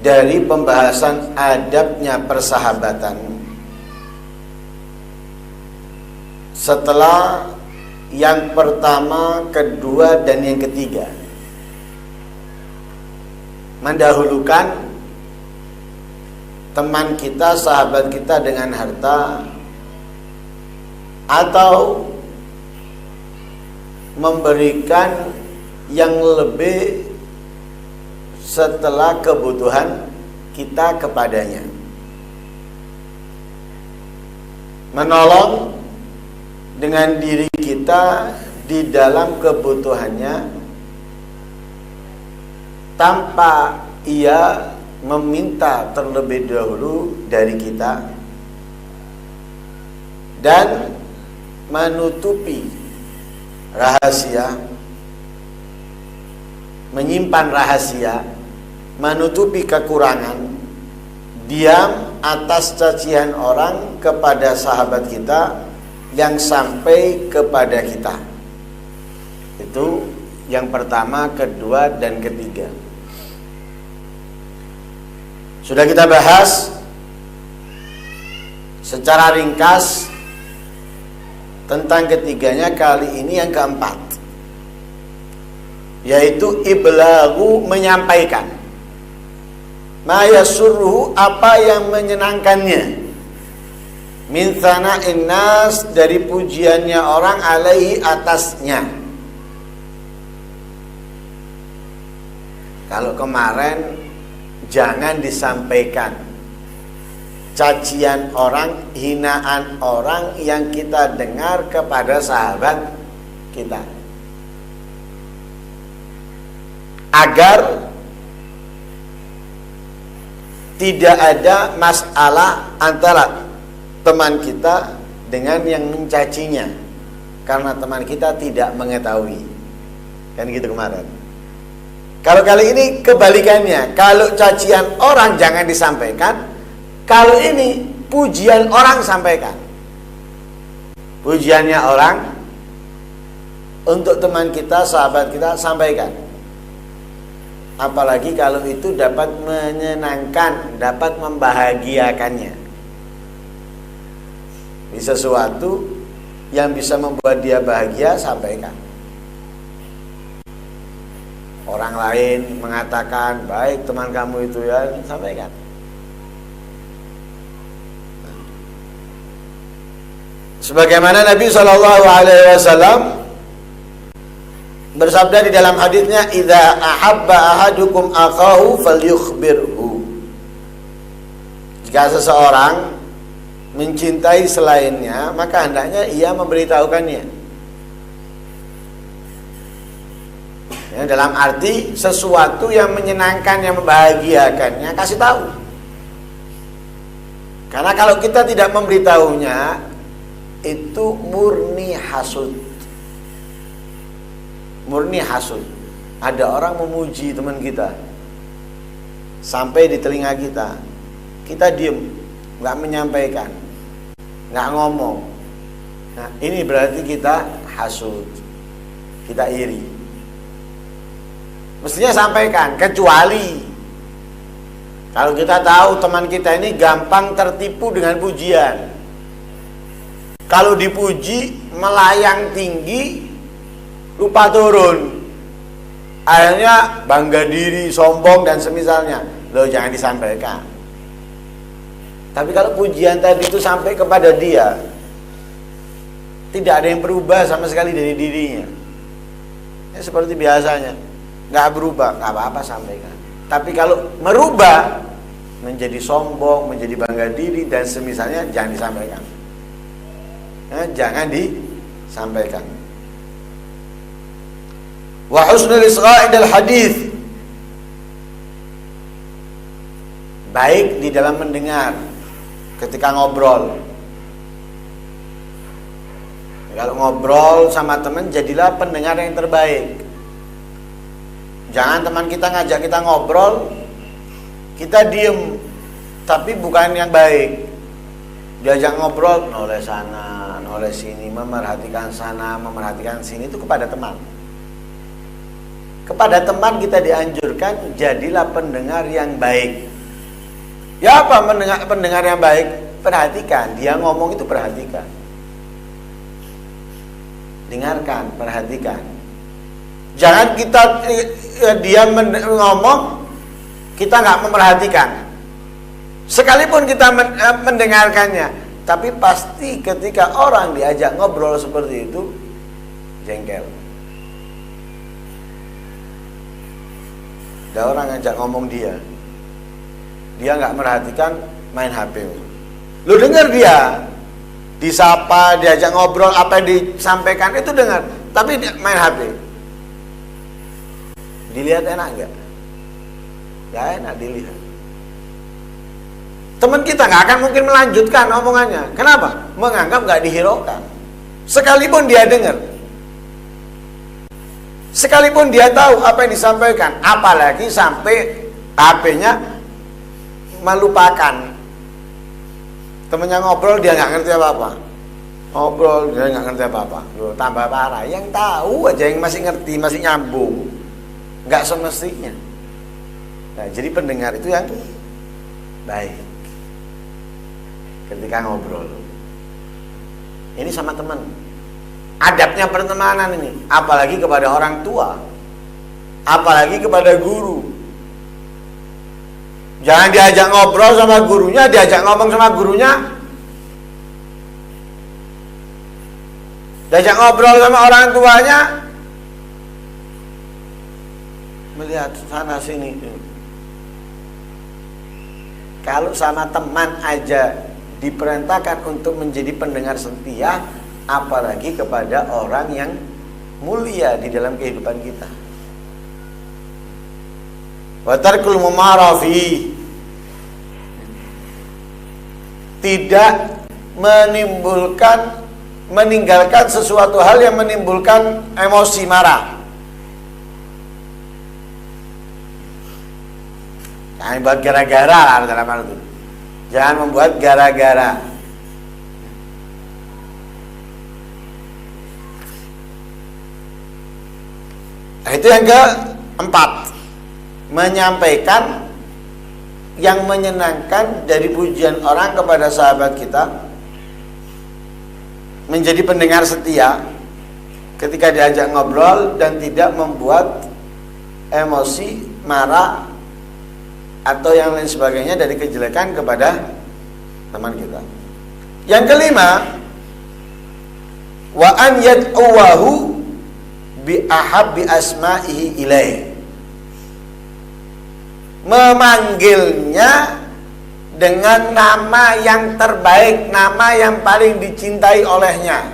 dari pembahasan adabnya persahabatan setelah yang pertama, kedua, dan yang ketiga, mendahulukan teman kita, sahabat kita dengan harta, atau memberikan yang lebih setelah kebutuhan kita kepadanya. Menolong dengan diri kita di dalam kebutuhannya tanpa ia meminta terlebih dahulu dari kita, dan menutupi rahasia, menyimpan rahasia, menutupi kekurangan, diam atas cacian orang kepada sahabat kita yang sampai kepada kita. Itu yang pertama, kedua, dan ketiga. Sudah kita bahas secara ringkas tentang ketiganya. Kali ini yang keempat, yaitu iblaghu, menyampaikan ma yasurruhu, apa yang menyenangkannya, min tsana'in nas, dari pujiannya orang, alaihi, atasnya. Kalau kemarin jangan disampaikan cacian orang, hinaan orang yang kita dengar kepada sahabat kita, agar tidak ada masalah antara teman kita dengan yang mencacinya, karena teman kita tidak mengetahui. Kan gitu kemarin. Kalau kali ini kebalikannya, kalau cacian orang jangan disampaikan, kalau ini pujian orang sampaikan. Pujiannya orang untuk teman kita, sahabat kita, sampaikan. Apalagi kalau itu dapat menyenangkan, dapat membahagiakannya. Di sesuatu yang bisa membuat dia bahagia, sampaikan. Orang lain mengatakan, baik teman kamu itu ya, sampaikan. Sebagaimana Nabi SAW bersabda di dalam hadisnya, idza ahabba ahadukum akhahu falyukhbirhu. Jika seseorang mencintai selainnya, maka hendaknya ia memberitahukannya. Ya, dalam arti sesuatu yang menyenangkan, yang membahagiakannya, kasih tahu. Karena kalau kita tidak memberitahunya, itu murni hasud. Murni hasud. Ada orang memuji teman kita sampai di telinga kita, kita diem, nggak menyampaikan, nggak ngomong. Nah, ini berarti kita hasud, kita iri. Mestinya sampaikan, kecuali kalau kita tahu teman kita ini gampang tertipu dengan pujian. Kalau dipuji melayang tinggi, lupa turun, akhirnya bangga diri, sombong, dan semisalnya. Loh, jangan disampaikan. Tapi kalau pujian tadi itu sampai kepada dia, tidak ada yang berubah sama sekali dari dirinya, ya seperti biasanya, nggak berubah, nggak apa-apa, sampaikan. Tapi kalau merubah menjadi sombong, menjadi bangga diri, dan semisalnya, jangan disampaikan. Jangan disampaikan. Wa husnul isgha'id al hadis, baik di dalam mendengar ketika ngobrol. Kalau ngobrol sama teman, jadilah pendengar yang terbaik. Jangan teman kita ngajak kita ngobrol, kita diem, tapi bukan yang baik. Diajak ngobrol, noleh sana, noleh sini, memerhatikan sana, memerhatikan sini, itu kepada teman. Kepada teman kita dianjurkan, jadilah pendengar yang baik. Ya apa pendengar yang baik? Perhatikan, dia ngomong itu perhatikan. Dengarkan, perhatikan. Jangan kita dia ngomong, kita nggak memperhatikan. Sekalipun kita mendengarkannya, tapi pasti ketika orang diajak ngobrol seperti itu, jengkel. Ada orang ngajak ngomong dia nggak merhatikan, main HP. Lu dengar dia disapa, diajak ngobrol, apa yang disampaikan itu dengar, tapi dia main HP. Dilihat enak nggak? Ya enak dilihat. Teman kita nggak akan mungkin melanjutkan omongannya. Kenapa? Menganggap nggak dihiraukan. Sekalipun dia dengar, sekalipun dia tahu apa yang disampaikan, apalagi sampai HP-nya melupakan. Temennya ngobrol, dia nggak ngerti apa-apa. Ngobrol, dia nggak ngerti apa-apa. Loh, tambah parah. Yang tahu aja yang masih ngerti, masih nyambung. Nggak semestinya. Nah, jadi pendengar itu yang baik ketika ngobrol. Ini sama teman. Adabnya pertemanan ini, apalagi kepada orang tua, apalagi kepada guru. Jangan diajak ngobrol sama gurunya, diajak ngomong sama gurunya. Diajak ngobrol sama orang tuanya, melihat sana sini. Kalau sama teman aja diperintahkan untuk menjadi pendengar setia, apalagi kepada orang yang mulia di dalam kehidupan kita. Wa tarkul mumarafi, tidak meninggalkan sesuatu hal yang menimbulkan emosi marah. Jangan buat gara-gara dalam hal itu. Jangan membuat gara-gara. Nah, itu yang keempat, menyampaikan yang menyenangkan dari pujian orang kepada sahabat kita, menjadi pendengar setia ketika diajak ngobrol dan tidak membuat emosi, marah atau yang lain sebagainya dari kejelekan kepada teman kita. Yang kelima, wa an yad'uwahu bi ahabbi asma'ihi ilaih, memanggilnya dengan nama yang terbaik, nama yang paling dicintai olehnya.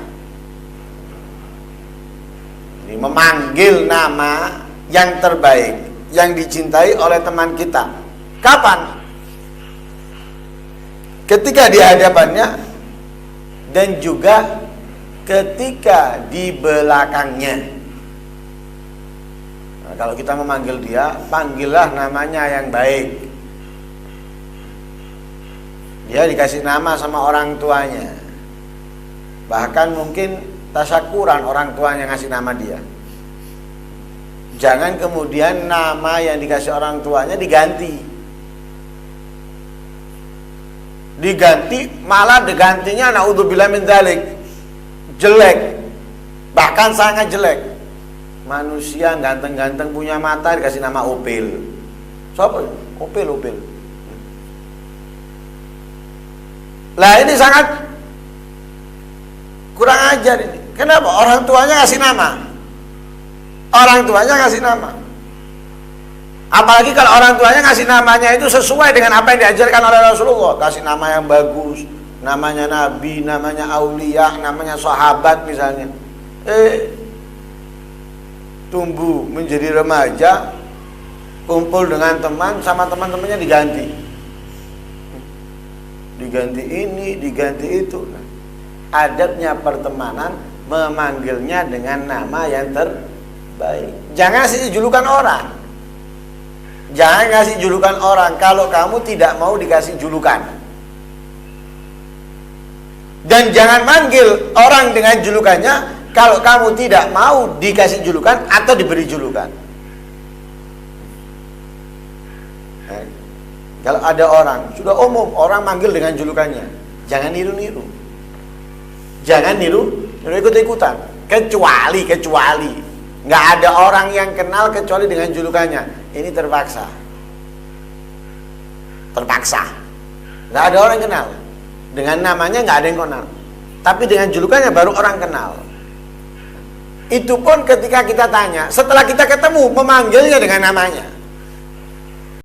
Jadi memanggil nama yang terbaik, yang dicintai oleh teman kita. Kapan? Ketika di hadapannya dan juga ketika di belakangnya. Nah, kalau kita memanggil dia, panggillah namanya yang baik. Dia dikasih nama sama orang tuanya. Bahkan mungkin tasyakuran orang tuanya ngasih nama dia. Jangan kemudian nama yang dikasih orang tuanya diganti. Malah digantinya naudzubillah min dzalik, jelek, bahkan sangat jelek. Manusia ganteng-ganteng punya mata dikasih nama Opil. Siapa? Opil. Lah ini sangat kurang ajar ini. Kenapa? Orang tuanya ngasih nama. Apalagi kalau orang tuanya ngasih namanya itu sesuai dengan apa yang diajarkan oleh Rasulullah. Kasih nama yang bagus, namanya nabi, namanya aulia, namanya sahabat misalnya. Tumbuh menjadi remaja, kumpul dengan teman, sama teman-temannya diganti ini, diganti itu. Adabnya pertemanan memanggilnya dengan nama yang terbaik. Jangan kasih julukan orang. Jangan kasih julukan orang kalau kamu tidak mau dikasih julukan. Dan jangan manggil orang dengan julukannya kalau kamu tidak mau dikasih julukan atau diberi julukan. Kalau ada orang, sudah umum orang manggil dengan julukannya, jangan niru-niru. Jangan niru ikut-ikutan. Kecuali nggak ada orang yang kenal kecuali dengan julukannya. Ini terpaksa. Nggak ada orang yang kenal. Dengan namanya nggak ada yang kenal. Tapi dengan julukannya baru orang kenal. Itu pun ketika kita tanya, setelah kita ketemu memanggilnya dengan namanya.